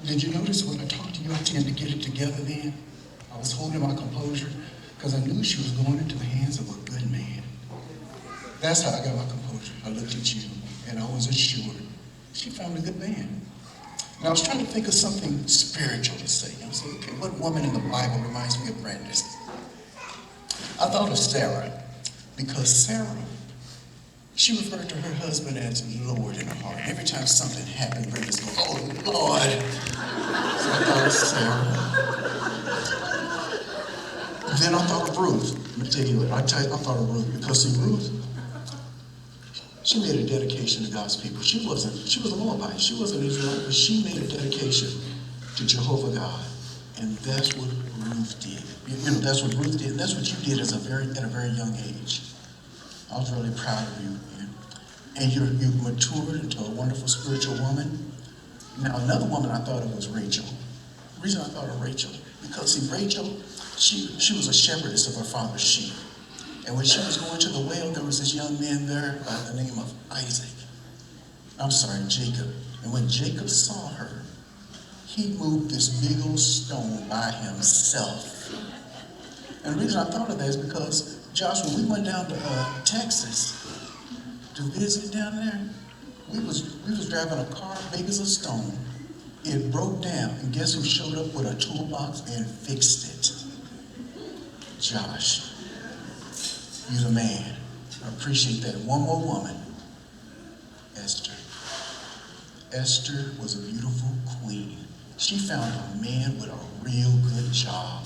Did you notice when I talked to you, I tend to get it together then? I was holding my composure because I knew she was going into the hands of a good man. That's how I got my composure. I looked at you and I was assured she found a good man. And I was trying to think of something spiritual to say. I was like, okay, what woman in the Bible reminds me of Brandis? I thought of Sarah because Sarah, she referred to her husband as Lord in her heart. Every time something happened, Brandis goes, oh Lord. So I thought of Sarah. Then I thought of Ruth. Let me tell you what, I thought of Ruth because see, Ruth, she made a dedication to God's people. She was a Moabite. She wasn't Israelite, but she made a dedication to Jehovah God. And that's what Ruth did. You know, that's what Ruth did. And that's what you did at a very young age. I was really proud of you. And you've matured into a wonderful spiritual woman. Now, another woman I thought of was Rachel. The reason I thought of Rachel, because see, Rachel, she was a shepherdess of her father's sheep. And when she was going to the well, there was this young man there by the name of Jacob. And when Jacob saw her, he moved this big old stone by himself. And the reason I thought of that is because, Josh, when we went down to Texas to visit down there, we was driving a car big as a stone. It broke down, and guess who showed up with a toolbox and fixed it? Josh. You're the man. I appreciate that. One more woman, Esther. Esther was a beautiful queen. She found a man with a real good job.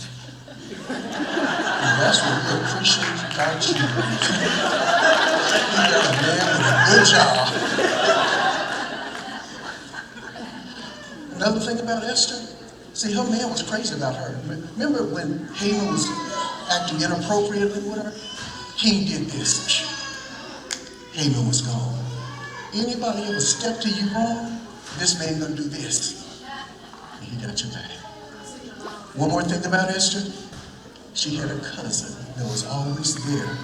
And that's what we appreciate about you. You got a man with a good job. Another thing about Esther, see, her man was crazy about her. Remember when Haman was acting inappropriately with her? King did this. Haman was gone. Anybody ever step to you wrong, this man gonna do this. And he got your back. One more thing about Esther, she had a cousin that was always there.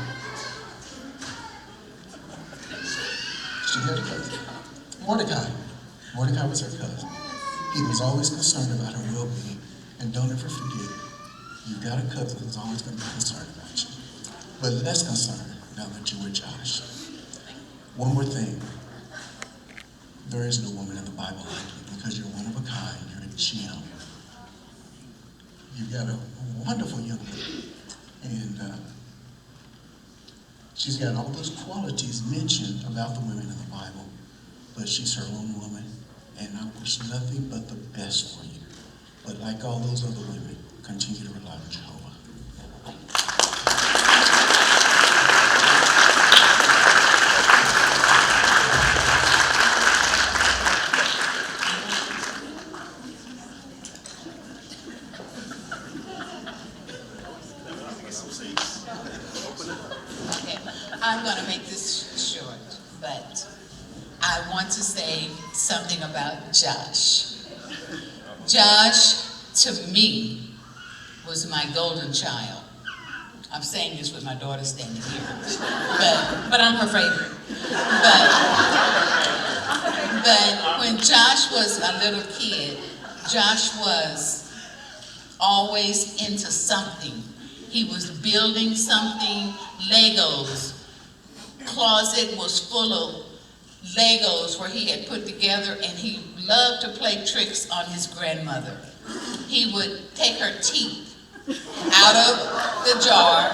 She had a cousin. Mordecai. Mordecai was her cousin. He was always concerned about her well-being. And don't ever forget, you've got a cousin who's always gonna be concerned about you. But less concerned now that you're with Josh. One more thing. There is no woman in the Bible like you because you're one of a kind. You're a gem. You've got a wonderful young lady. And she's got all those qualities mentioned about the women in the Bible. But she's her own woman. And I wish nothing but the best for you. But like all those other women, continue to rely on Jehovah. Okay, I'm going to make this short, but I want to say something about Josh. Josh, to me, was my golden child. I'm saying this with my daughter standing here, but I'm her favorite. But when Josh was a little kid, Josh was always into something. He was building something, Legos. Closet was full of Legos where he had put together, and he loved to play tricks on his grandmother. He would take her teeth out of the jar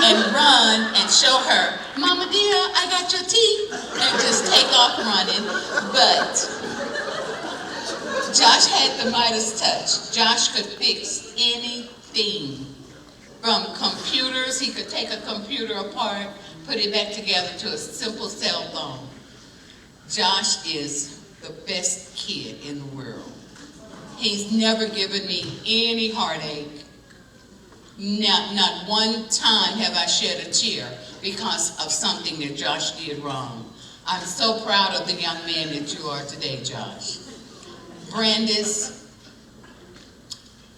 and run and show her, Mama dear, I got your teeth, and just take off running. But Josh had the Midas touch. Josh could fix anything. From computers, he could take a computer apart, put it back together to a simple cell phone. Josh is the best kid in the world. He's never given me any heartache. Not one time have I shed a tear because of something that Josh did wrong. I'm so proud of the young man that you are today, Josh. Brandis,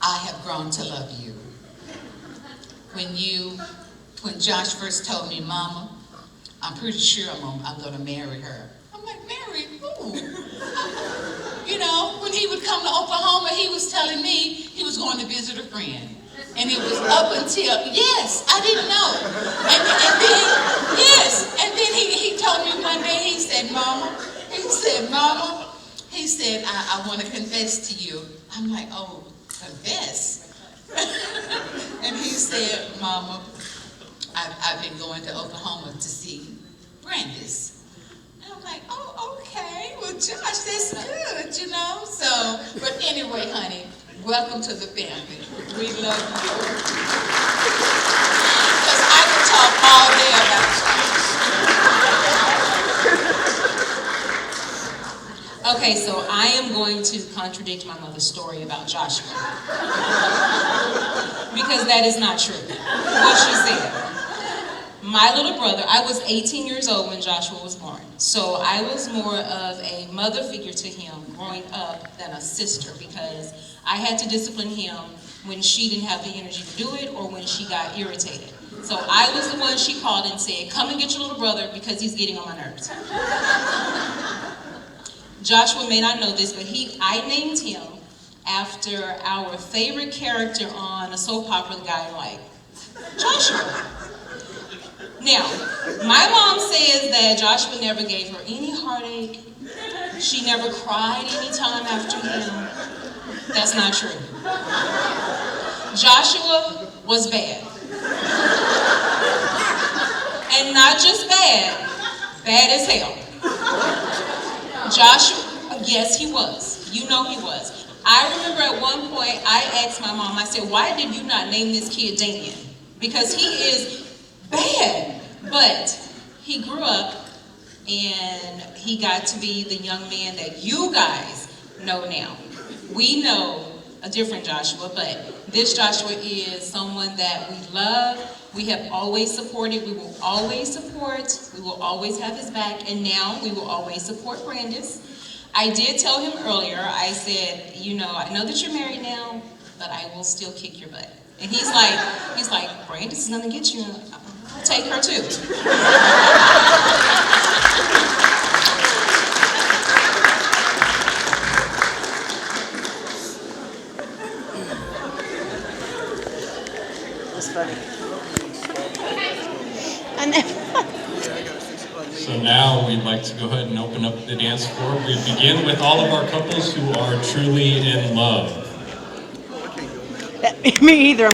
I have grown to love you. When Josh first told me, Mama, I'm pretty sure I'm going to marry her. I'm like, marry who? You know, when he would come to Oklahoma, he was telling me he was going to visit a friend. And it was up until, yes, I didn't know. And then he told me one day, he said, Mama, I want to confess to you. I'm like, oh, confess? And he said, Mama, I've been going to Oklahoma to see Brandis. And I'm like, oh, okay. Well, Josh, that's good, you know? So, but anyway, honey, welcome to the family. We love you. Because I could talk all day about Josh. Okay, so I am going to contradict my mother's story about Joshua. Because that is not true, what she said. My little brother, I was 18 years old when Joshua was born. So I was more of a mother figure to him growing up than a sister, because I had to discipline him when she didn't have the energy to do it or when she got irritated. So I was the one she called and said, come and get your little brother because he's getting on my nerves. Joshua may not know this, but I named him after our favorite character on a soap opera the guy liked, Joshua. Now, my mom says that Joshua never gave her any heartache. She never cried any time after him. That's not true. Joshua was bad. And not just bad, bad as hell. Joshua, yes, he was. You know he was. I remember at one point, I asked my mom, I said, why did you not name this kid Damien? Because he is bad. But he grew up and he got to be the young man that you guys know now. We know a different Joshua, but this Joshua is someone that we love. We have always supported. We will always support. We will always have his back. And now we will always support Brandis. I did tell him earlier, I said, you know, I know that you're married now, but I will still kick your butt. And he's like, Brandis is gonna get you. I'll take her too. That's funny. So now we'd like to go ahead and open up the dance floor. We begin with all of our couples who are truly in love. Me either.